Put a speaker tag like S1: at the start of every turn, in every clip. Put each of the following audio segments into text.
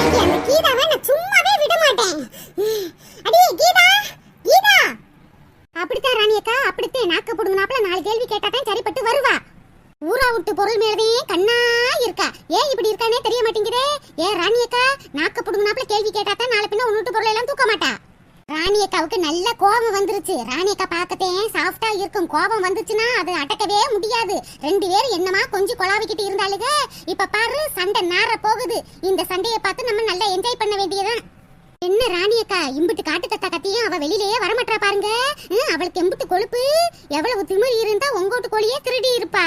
S1: இன்னைக்கு அந்த கீதாவை நான் சும்மாவே விட மாட்டேன். அடியே கீதா, கீதா. அப்படித்தான் ராணியக்கா, அப்படித்தான் நாக்க புடுங்கினாப்ல 4 கேள்வி கேட்டாதான் சரிப்பட்டு வருவா. ஊரா விட்டு பொருள் மேலவே கண்ணா இருக்கா. ஏன் இப்படி இருக்கானே தெரிய மாட்டேங்குதே. ஏன் ராணியக்கா நாக்க புடுங்கினாப்ல கேள்வி கேட்டாதான் நாளை பின்ன உன்னுட்டு பொருள் எல்லாம் தூக்க மாட்டா. ராணியக்காவுக்கு நல்ல கோபம் வந்துருச்சு. ராணியக்கா பார்க்கத்தே சாஃப்டா இருக்கும். கோபம் வந்துச்சுன்னா அது அடக்கவே முடியாது. 2 பேரும் என்னமா கொஞ்சம் கொலாவிக்கிட்டு இருந்தாளுங்க. இப்ப பாரு சண்டை நார போகுது. இந்த சண்டையை பார்த்து நம்ம நல்லா என்ஜாய் பண்ண வேண்டியதான். என்ன ராணியக்கா இம்புட்டு காட்டு கத்த கத்தியும் அவ வெளியிலேயே வரமாட்டா பாருங்க. அவளுக்கு எம்புட்டு கொழுப்பு. எவ்வளவு திமிரி இருந்தா உங்கோட்டு கோழியே திருடி இருப்பா.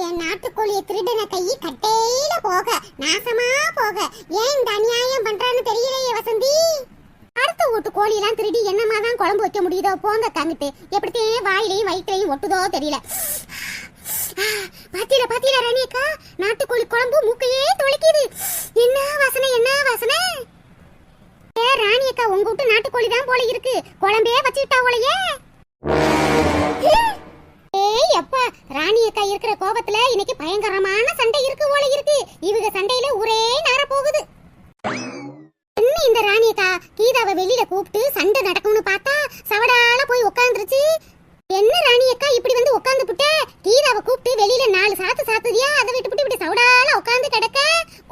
S1: என் நாட்டுக்கோழியை திருடின கை கட்டையில போக நாசமா போக. ஏன் இந்த அநியாயம் பண்றான்னு தெரியலையே வசந்தி. அடுத்த வீட்டு கோழியெல்லாம் திருடி என்னமா தான் குழம்பு வைக்க முடியுதோ போங்க தங்கிட்டு. எப்படித்தையும் வாயிலையும் வயிற்றையும் ஒட்டுதோ தெரியல. பாத்தீல ராணியக்கா நாட்டுக்கோழி குழம்பு மூக்கையே தொலைக்குது. என்ன வாசனை என்ன வாசனை. ராணியக்கா உங்க வீட்டு நாட்டுக்கோழி தான் போல இருக்கு. குழம்பே வச்சுட்டா போலயே. ஏய் அப்பா, ராணியக்கா இருக்கிற கோபத்துல இன்னைக்கு பயங்கரமான சண்டை இருக்கு போல இருக்கு. இவங்க சண்டையில ஒரே நார போகுது. என்ன இந்த ராணியக்கா கீதாவை வெளியில கூப்பிட்டு சண்டை நடக்கும்னு பார்த்தா சவடால போய் உட்காந்துருச்சு. என்ன ராணியக்கா இப்படி வந்து உட்காந்து புட்ட. கீதாவை கூப்பிட்டு வெளியில 4 சாத்து சாத்துதியா, அதை விட்டு இப்படி சவடால உட்காந்து கிடக்க.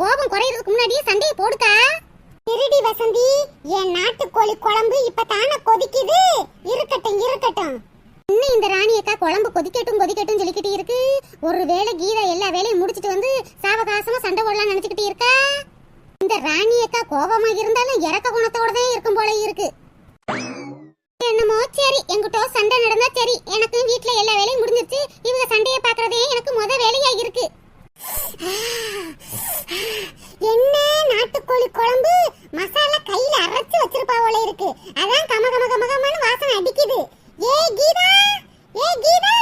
S1: கோபம் குறையறதுக்கு முன்னாடியே சண்டையை போடுக்கா. திருடி வசந்தி, என் நாட்டுக்கோழி குழம்பு இப்ப தானே கொதிக்குது. இருக்கட்டும் இருக்கட்டும். என்ன இந்த ராணியக்கா குழம்பு கொதிக்கட்டும் சொல்லிக்கிட்டு இருக்கு. ஒருவேளை கீதா எல்லா வேலையும் முடிச்சிட்டு வந்து சாவகாசமா சண்டை போடலாம் நினைச்சுக்கிட்டு இருக்கா. இந்த ராணியக்கா கோபமா இருந்தாலும் இறக்க குணத்தோட தான் இருக்கும் போல இருக்கு. என்னமோ சரி, எங்கிட்ட சண்டை நடந்தா சரி. எனக்கு வீட்டுல எல்லா வேலையும் முடிஞ்சிருச்சு. இவங்க சண்டையை பாக்குறதே எனக்கு முத வேலையா இருக்கு. என்ன நாட்டுக்கோழி குழம்பு மசாலா கையில அரைச்சு வச்சிருப்பா போல இருக்கு. அதான் கமகமன்னு வாசனை அடிக்குது. ஏ கீதா, ஏ கீதா.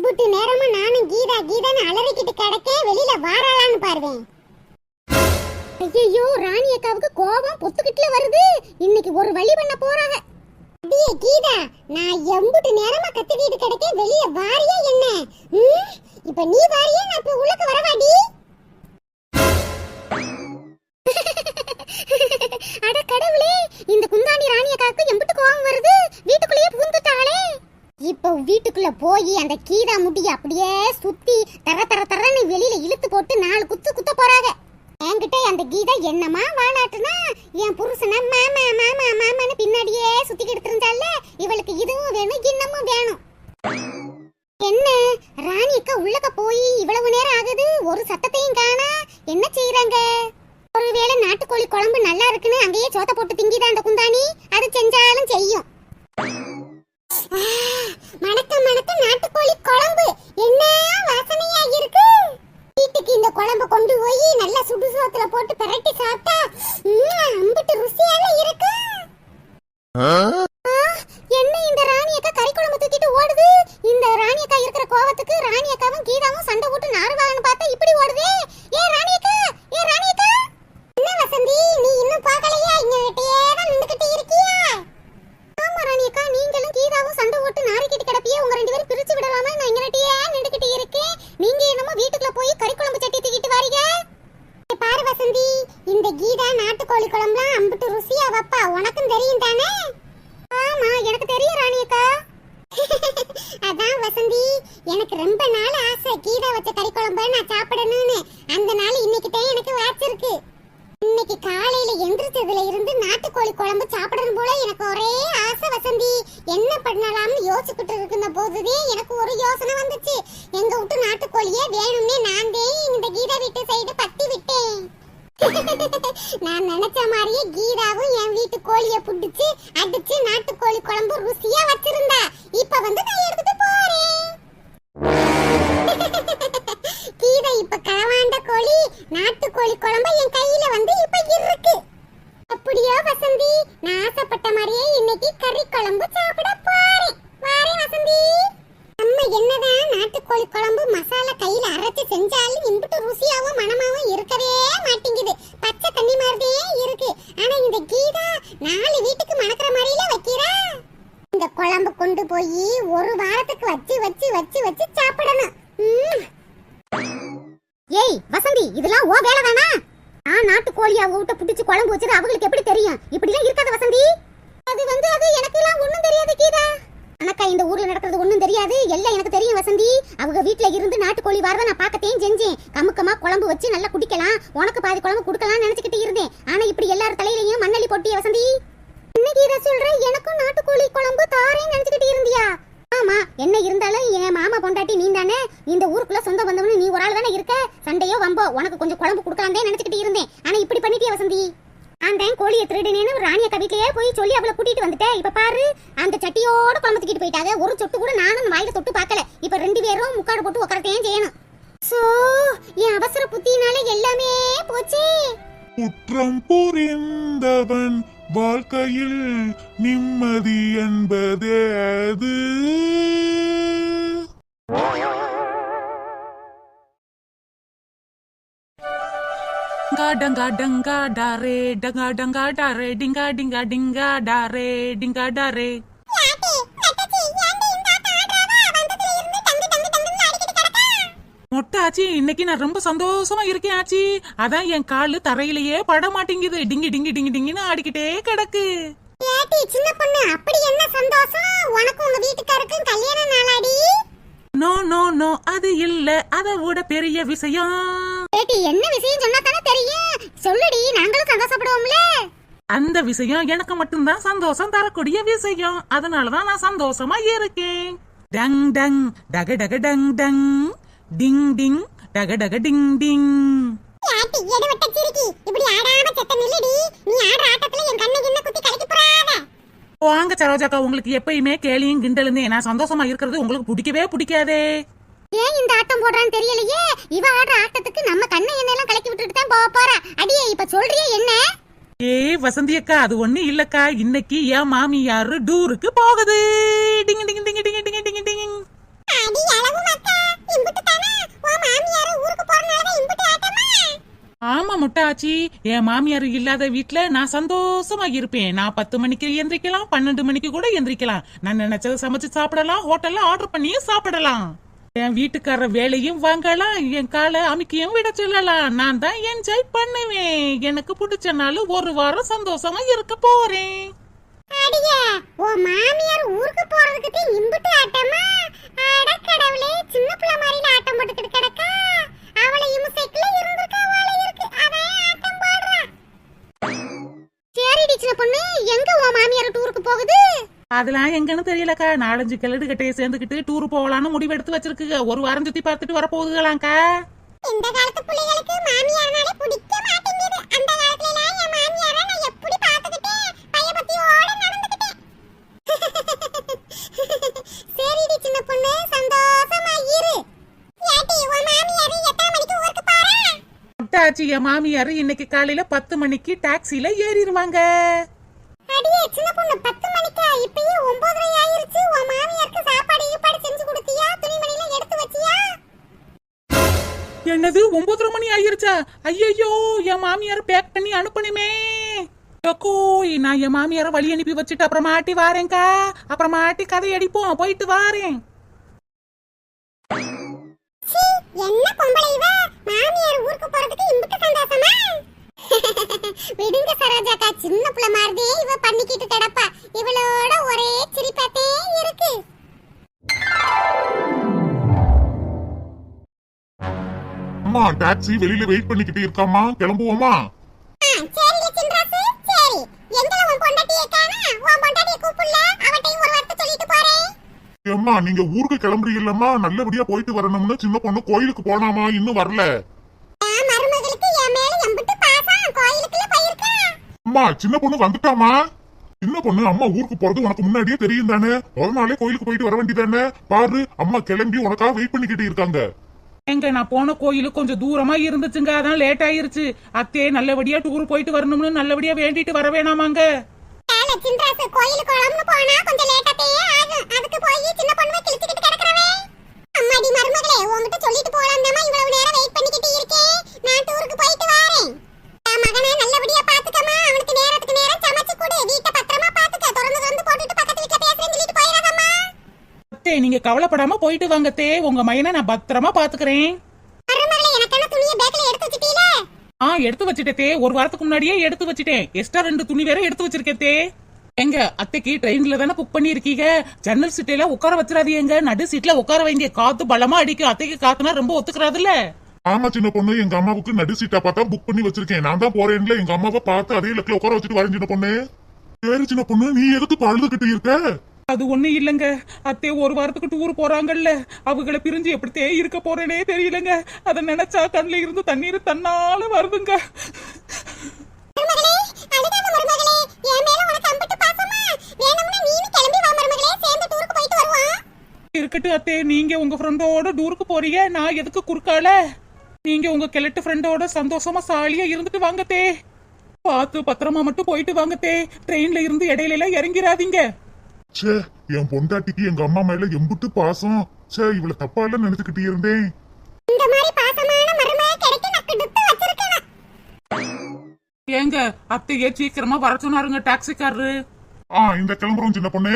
S1: புட்டு நேரமா நானும் கீதான்னு அலறிக்கிட்டு கிடக்கே. வெளியில வாராளான்னு பாருவேன். ஐயோ ராணியக்காவுக்கு கோபம் பொத்துக்கிட்டுல வருது. இன்னைக்கு ஒரு வழி பண்ண போறாங்க. அடியே கீதா, நான் எம்புட்டு நேரமா கத்திக்கிட்டு கிடக்கே. வெளிய வாரியா என்ன? இப்ப நீ வாரியா நான் இப்ப உள்ளக்க வரவாடி. அட கடவுளே, இந்த குந்தாணி ராணியக்காவுக்கு எம்புட்டு கோபம் வருது. வீட்டுக்குள்ளேயே புகுந்துட்டாளே. இப்ப வீட்டுக்குள்ள போய் அந்த கீதா முடிய அப்படியே சுத்தி தரன்னு வெளியில இழுத்து போட்டு 4 குத்து குத்த போறாங்க. என்கிட்ட அந்த கீதா என்னமா வாலாட்டுனா என் புருஷனை மாமா மாமா மாமான்னு பின்னாடியே சுத்திக்கிட்டு இருந்தால. இவளுக்கு இதுவும் வேணும் இன்னமும் வேணும். என்ன ராணியக்கா உள்ளக்க போய் இவ்வளவு நேரம் ஆகுது, ஒரு சத்தத்தையும் காணா. என்ன செய்யறாங்க? ஒருவேளை நாட்டுக்கோழி குழம்பு நல்லா இருக்குன்னு அங்கேயே சோத்த போட்டு திங்கிதான் அந்த குந்தாணி. அது செஞ்சாலும் செய்யும். மணக்க நாட்டுக்கோழி குழம்பு என்ன வாசனையா இருக்கு. வீட்டுக்கு இந்த குழம்பு கொண்டு போய் நல்லா சுடு சோத்துல போட்டு பிரட்டி சாப்பிட்டா அம்பிட்டு ருசியாவே இருக்கு. என்ன இந்த ராணியக்கா கறி குழம்பு தூக்கிட்டு ஓடுது. இந்த ராணியக்கா இருக்கிற கோவத்துக்கு ராணியக்காவும் கீதாவும் சண்டை போட்டு நாறுவாங்கன்னு பார்த்தா இப்படி ஓடுதே. ஏ ராணியக்கா, ஏ ராணியக்கா. என்ன வசந்தி, நீ இன்னும் பார்க்கலையா? இங்ககிட்டயே தான் நின்னுக்கிட்டு இருக்கியா? ஆமா ராணியக்கா, நீங்களும் கீதாவும் சண்டை போட்டு நாரிக்கிட்டு கிடப்பியே. உங்க 2 பேரும் பிரிச்சு விடலாமா? நான் இங்ககிட்டயே நின்னுக்கிட்டு இருக்கேன். நீங்க என்னமோ வீட்டுக்குள்ள போய் கறி குழம்பு சட்டி தூக்கிட்டு வரீங்க. பாரு வசந்தி, இந்த கீதா நாட்டுக்கோழி குழம்புலாம் அம்பிட்டு ருசியா வைப்பா. உனக்கும் தெரியும் தானே? ஆமா எனக்கு தெரியும் ராணியக்கா. அதான் வசந்தி, எனக்கு ரொம்ப நாள் ஆசை கீதா வச்ச கறி குழம்பு நான் சாப்பிடணும்னு. அந்த நாள் இன்னைக்கு தான் எனக்கு வாச்சிருக்கு. இன்னைக்கு காலையில எந்திரிச்சதுல இருந்து நாட்டுக்கோழி குழம்பு சாப்பிடணும் போல எனக்கு ஒரே ஆசை வசந்தி. என்ன பண்ணலாம்னு யோசிச்சுக்கிட்டு இருந்த போதுதே எனக்கு ஒரு யோசனை வந்துச்சு. எங்க வீட்டு நாட்டுக்கோழியே வேணும்னே நான் தான் இந்த கீதா வீட்டு சைடு பத்தி விட்டேன். நான் நினைச்ச மாதிரியே கீதாவும் என் வீட்டு கோழியை புடிச்சு அடிச்சு நாட்டுக்கோழி குழம்பு ருசியா வச்சிருந்தா. இப்ப வந்து நான் எடுத்துட்டு போறேன். கீதா இப்ப களவாண்ட கோழி நாட்டுக்கோழி குழம்பு என் கையில வந்து இப்ப இருக்கு. அப்படியோ வசந்தி, நான் ஆசைப்பட்ட மாதிரியே இன்னைக்கு கறி குழம்பு சாப்பிட போறேன். வாரேன் வசந்தி. நம்ம என்னதான் நாட்டுக்கோழி குழம்பு மசாலா கையில அரைச்சு செஞ்சாலும் இம்புட்டு ருசியாவும் மனமாவும் இருக்கவே மாட்டேங்குது. பச்சை தண்ணி மாதிரியே இருக்கு. ஆனா இந்த கீதா 4 வீட்டுக்கு மணக்கிற மாதிரில வைக்கிறா. இந்த குழம்பு கொண்டு போய் 1 வாரத்துக்கு வச்சு சாப்பிடணும். ஏய் வசந்தி, இதெல்லாம் ஓ வேலை தானா? ஆனா நாட்டுக்கோழி அவங்க விட்ட புடிச்சு குழம்பு வச்சது அவங்களுக்கு எப்படி தெரியும்? இப்படி எல்லாம் இருக்காத வசந்தி. அது எனக்கு எல்லாம் ஒண்ணும் தெரியாது கீதா. அனக்கா இந்த ஊர்ல நடக்கிறது ஒண்ணும் தெரியாது, எல்லாம் எனக்கு தெரியும் வசந்தி. அவங்க வீட்ல இருந்து நாட்டுக்கோழி வரத நான் பார்க்கத்தையும் செஞ்சேன். கமுக்கமா குழம்பு வச்சு நல்லா குடிக்கலாம், உனக்கு பாதி குழம்பு குடுக்கலாம்னு நினைச்சுக்கிட்டு இருந்தேன். ஆனா இப்படி எல்லார் தலையிலயும் மண்ணள்ளி போட்டிய வசந்தி. இன்னைக்கு இத சொல்ற, எனக்கும் நாட்டுக்கோழி குழம்பு தாரேன்னு நினைச்சுக்கிட்டு இருந்தியா? ஆமா, என்ன இருந்தாலும் என் மாமா பொண்டாட்டி நீ தானே. இந்த ஊருக்குள்ள சொந்த பந்தம்னு நீ ஒரு ஆள் தானே இருக்க. சண்டையோ வம்போ உனக்கு கொஞ்சம் குழம்பு குடுக்கலாம்னே நினைச்சுக்கிட்டு இருந்தேன். ஆனா இப்படி பண்ணிட்டியா வசந்தி? அந்த கோழியை திருடினேன்னு ராணியக்கா வீட்லயே போய் சொல்லி அவளை கூட்டிட்டு வந்துட்டேன். இப்ப பாரு, அந்த சட்டியோட குழம்பு தூக்கிட்டு போயிட்டாங்க. ஒரு சொட்டு கூட நானும் வாயில தொட்டு பார்க்கல. இப்ப 2 பேரும் முக்காடு போட்டு உட்காரத்தையும் செய்யணும். சோ என் அவசர புத்தினால எல்லாமே போச்சு.
S2: குற்றம் புரிந்தவன் வாழ்க்கையில் நிம்மதி என்பதே அது.
S3: Tanka tanka டாரே tanka tanka டாரே Dinka Dinka Dinka டாரே Dinka டாரே. மொட்டாச்சி, இன்னைக்கு நான் ரொம்ப சந்தோஷமா இருக்கேன் ஆச்சி. அதான் என் காலு தரையிலேயே பட மாட்டேங்குது. டிங்கி டிங்கி டிங்கி டிங்கின்னு ஆடிக்கிட்டே கிடக்கு.
S1: ஏட்டி சின்ன பொண்ணு, அப்படி என்ன சந்தோஷம்? உனக்கு உங்க வீட்டுக்காருக்கு கல்யாண நாளாடி?
S3: நோ நோ நோ, அது இல்ல, அதை விட பெரிய விஷயம்.
S1: ஏட்டி என்ன விஷயம் சொன்னா தானே தெரியும். சொல்லுடி, நாங்களும் சந்தோஷப்படுவோம்ல.
S3: அந்த விஷயம் எனக்கு மட்டும்தான் சந்தோஷம் தரக்கூடிய விஷயம். அதனாலதான் நான் சந்தோஷமா இருக்கேன். டங் டங் டக டக டங் டங் டிங் டிங் டக டக டிங் டிங்.
S1: ஏட்டி எடவட்ட சிரிக்கி, இப்படி ஆடாம செத்த நில்லுடி. நீ ஆடுற ஆட்டத்துல என் கண்ணை கிண்ண குத்தி கலக்கி போறாத.
S3: வாங்க சரோஜாக்கா, உங்களுக்கு எப்பயுமே கேலியும் கிண்டலுந்தே. நான் சந்தோஷமா இருக்கிறது உங்களுக்கு பிடிக்கவே பிடிக்காதே.
S1: ஏன் இந்த ஆட்டம் போடுறான்னு தெரியலையே. இவ ஆடுற ஆட்டத்துக்கு நம்ம கண்ணை எண்ணெயெல்லாம் கலக்கி விட்டுட்டு தான் போக போறா. அடியே இப்ப சொல்றியே என்ன?
S3: ஏய் வசந்தி அக்கா, அது ஒண்ணு இல்லக்கா. இன்னைக்கு என் மாமியாரு டூருக்கு போகுது. டிங் டிங் டிங் டிங் டிங் டிங் டிங்.
S1: அடி அளவு மக்கா, இம்புட்டு தானா? உன் மாமியார் ஊருக்கு போறனால இம்புட்டு ஆட்டமா?
S3: ஆமா முட்டாச்சி, என் மாமியார் இல்லாத வீட்ல நான் சந்தோஷமா இருப்பேன். நான் 10 மணிக்கு எந்திரிக்கலாம், 12 மணிக்கு கூட எந்திரிக்கலாம். நான் நினைச்சதை சமைச்சு சாப்பிடலாம், ஹோட்டல்ல ஆர்டர் பண்ணியும் சாப்பிடலாம். என் வீட்டுக்கார வேலையும் வாங்கலாம், என் காலை அமுக்கியும் விட சொல்லலாம். நான் தான் என்ஜாய் பண்ணுவேன். எனக்கு பிடிச்ச நாள் ஒரு வாரம் சந்தோஷமா இருக்க போறேன்.
S1: அடியே, உன் மாமியார் ஊருக்கு போறதுக்கு இம்புட்டு ஆட்டமா? அட கடவுளே, சின்ன பிள்ளை மாதிரில ஆட்டம் போட்டுக்கிட்டு கிடக்கா. அவளை இம்சைக்குள்ள இருந்திருக்கா வாழ இருக்கு, அதான் ஆட்டம் போடுறா. சரிடி சின்ன பொண்ணு, எங்க உன் மாமியார் டூருக்கு போகுது?
S3: அதெல்லாம் எங்கன்னு தெரியலக்கா. 4-5 கிழடு கட்டையை சேர்ந்துக்கிட்டு டூர் போகலான்னு முடிவெடுத்து வச்சிருக்குங்க. ஒரு வாரம் சுத்தி பார்த்துட்டு வர போகுதுங்களாக்கா.
S1: இந்த காலத்து பிள்ளைகளுக்கு மாமியார்னாலே பிடிக்க மாட்டேங்குது. அந்த காலத்துல எல்லாம் என் மாமியாரை நான் எப்படி பார்த்துக்கிட்டேன், பயபக்தியோட நடந்துக்கிட்டேன். சரிடி சின்ன பொண்ணு, சந்தோஷமா இரு. ஏட்டி உன் மாமியார் எத்தனை மணிக்கு ஊருக்கு போறா?
S3: முட்டாச்சி, என் மாமியாரு இன்னைக்கு காலையில 10 மணிக்கு டாக்ஸில ஏறிடுவாங்க.
S1: அடியே சின்ன பொண்ணு, 10 மணிக்கா? இப்பயே 9:30 ஆயிருச்சு. உன் மாமியாருக்கு சாப்பாடு ஈப்பாடு செஞ்சு கொடுத்தியா? துணிமணிலாம் எடுத்து வச்சியா?
S3: என்னது 9:30 மணி ஆயிருச்சா? ஐயோ, என் மாமியார் பேக் பண்ணி அனுப்பணுமே. நான் என் மாமியார வழி அனுப்பி வச்சுட்டு அப்புறமாட்டி வாரேன்க்கா. அப்புறமாட்டி கதை அடிப்போம். போயிட்டு வாரேன்.
S1: என்ன பொம்பளை இவ? மாமியார் ஊருக்கு போறதுக்கு இம்புட்டு சந்தோஷமா? விடுங்க சரோஜாக்கா, சின்ன பிள்ளை மாதிரியே இவ பண்ணிக்கிட்டு கிடப்பா. இவளோட ஒரே சிரிப்பாத்தே இருக்கு.
S2: அம்மா, டாக்ஸி வெளியில வெயிட் பண்ணிக்கிட்டு இருக்காமா, கிளம்புவோமா?
S1: சரி சின்ராசு, சரி. எங்கல உன் பொண்டாட்டியே காணா? உன் பொண்டாட்டியை கூப்பிடல, அவட்டையும் ஒரு வார்த்தை சொல்லிட்டு போறேன்.
S2: ஏம்மா, நீங்க ஊருக்கு கிளம்புறீங்கல்லம்மா, நல்லபடியா போயிட்டு வரணும்னு சின்ன பொண்ணு கோயிலுக்கு போனாமா, இன்னும் வரல.
S1: மருமகளுக்கு என் மேல எம்புட்டு பாசம், கோயிலுக்குள்ள போயிருக்கா.
S2: அம்மா, சின்ன பொண்ணு வந்துட்டாமா. சின்ன பொண்ணு, அம்மா ஊருக்கு போறது உனக்கு முன்னாடியே தெரியும் தானே? ஒரு நாளே கோயிலுக்கு போயிட்டு வர வேண்டியதானே? பாரு, அம்மா கிளம்பி உனக்காக வெயிட் பண்ணிக்கிட்டு இருக்காங்க.
S3: எங்க நான் போன கோயிலு கொஞ்சம் தூரமா இருந்துச்சுங்க, அதான் லேட் ஆயிருச்சு. அத்தே நல்லபடியா டூர் போயிட்டு வரணும்னு நல்லபடியா வேண்டிட்டு வர வேணாமாங்க.
S1: சின்ராசு, கோயிலுக்கு குளம்னு போனா கொஞ்சம் லேட்டாவே ஆகும். அதுக்கு போய் சின்ன பொண்ணு கிழிச்சிட்டு கிடக்குறவே. அம்மாடி மருமகளே, உன்கிட்ட சொல்லிட்டு போலாம்தாமா இவ்வளவு நேரம் வெயிட் பண்ணிக்கிட்டு இருக்கேன். நான் டூருக்கு போயிட்டு வரேன். மகனை நல்லபடியா பாத்துக்கமா. அவனுக்கு நேரத்துக்கு நேரம் சமைச்சு கொடு. வீட்டை பத்திரமா பாத்துக்க. திறந்து போட்டுட்டு பக்கத்து வீட்டுல பேசுறேன்னு சொல்லிட்டு போயிடாதம்மா.
S3: அத்தே, நீங்க கவலைப்படாம போயிட்டு வாங்க தே. உங்க மையனை நான் பத்திரமா பாத்துக்கிறேன்.
S1: மருமகளே, எனக்கான துணியை பேக்ல எடுத்து வச்சிட்டீல?
S3: எடுத்து வச்சுட்டே, ஒரு வாரத்துக்கு முன்னாடியே எடுத்து வச்சுட்டேன். எக்ஸ்ட்ரா 2 துணி வேற எடுத்து வச்சிருக்கே. எங்க அத்தைக்கு ட்ரெயின்ல தானே புக் பண்ணி இருக்கீங்க, ஜன்னல் சீட்ல உட்கார வச்சிடாதீங்க, நடு சீட்ல உட்கார வைங்க. காத்து பலமா அடிக்கும், அத்தைக்கு காத்துனா ரொம்ப ஒத்துக்கிறாதுல்ல.
S2: ஆமா சின்ன பொண்ணு, எங்க அம்மாவுக்கு நடு சீட்டா பார்த்தா புக் பண்ணி வச்சிருக்கேன். நான் தான் போறேன்ல, எங்க அம்மாவை பார்த்து அதே லெக்கில் உட்கார வச்சுட்டு வரேன் சின்ன பொண்ணு. சரி சின்ன பொண்ணு, நீ எதுக்கு பழுதுகிட்டு இருக்க?
S3: அது ஒண்ணு இல்லங்க, அத்தை ஒரு வாரத்துக்கு டூர் போறாங்கல்ல, அவங்கள பிரிஞ்சு எப்படித்தே இருக்க போறேனே தெரியலங்க. அத நினைச்சா கண்ணுல இருந்து தண்ணீர் தன்னால வருதுங்க. இருக்கட்டும் அத்தே, நீங்க உங்க ஃப்ரெண்டோட டூருக்கு போறீங்க, நான் எதுக்கு குறுக்கால? நீங்க உங்க கிழட்டு ஃப்ரெண்டோட சந்தோஷமா சாலியா இருந்துட்டு வாங்கத்தே. பார்த்து பத்திரமா மட்டும் போயிட்டு வாங்கத்தே. ட்ரெயின்ல இருந்து இடையில எல்லாம் இறங்கிராதீங்க.
S2: சே, என் பொண்டாட்டிக்கு எங்க அம்மா மேல எம்புட்டு பாசம். சே, இவள தப்பா எல்லாம் நினைச்சுக்கிட்டு இருந்தேன்.
S1: இந்த மாதிரி பாசமான மருமக கிடைக்க நக்கு துட்டு வச்சிருக்கேன்.
S3: ஏங்க அத்தையே சீக்கிரமா வர சொன்னாருங்க டாக்ஸிக்காரரு.
S2: இந்த கிளம்புறோம் சின்ன பொண்ணு.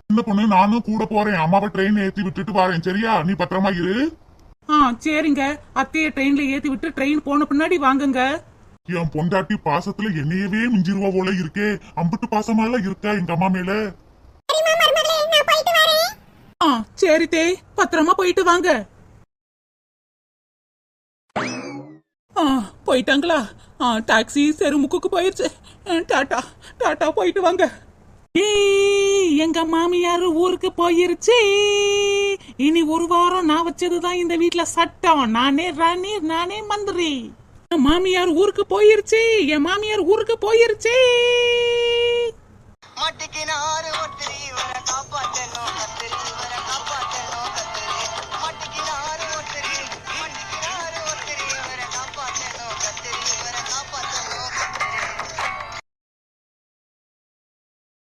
S2: சின்ன பொண்ணு, நானும் கூட போறேன். அம்மாவை ட்ரெயின் ஏத்தி விட்டுட்டு வரேன், சரியா? நீ பத்திரமா இரு.
S3: சரிங்க. அத்தைய ட்ரெயின்ல ஏத்தி விட்டு ட்ரெயின் போன பின்னாடி வாங்குங்க.
S2: என் பொண்டாட்டி பாசத்துல என்னையவே மிஞ்சிருவா போல இருக்கே. அம்புட்டு பாசமால இருக்கா எங்க அம்மா மேல.
S3: சரி தே, பத்திரமா போயிட்டு வாங்க. போயிட்டாங்களா? டாக்ஸி செருமுக்கு போயிருச்சு. டாடா டாடா, போயிட்டு வாங்க. எங்க மாமியார் ஊருக்கு போயிருச்சு. இனி ஒரு வாரம் நான் வச்சதுதான் இந்த வீட்டுல சட்டம். நானே ராணி, நானே மந்திரி. மாமியார் ஊருக்கு போயிருச்சு, என் மாமியார் ஊருக்கு போயிருச்சு.
S4: மாட்டிக்கினாரு ஒருத்தரி காப்பாற்றணும்.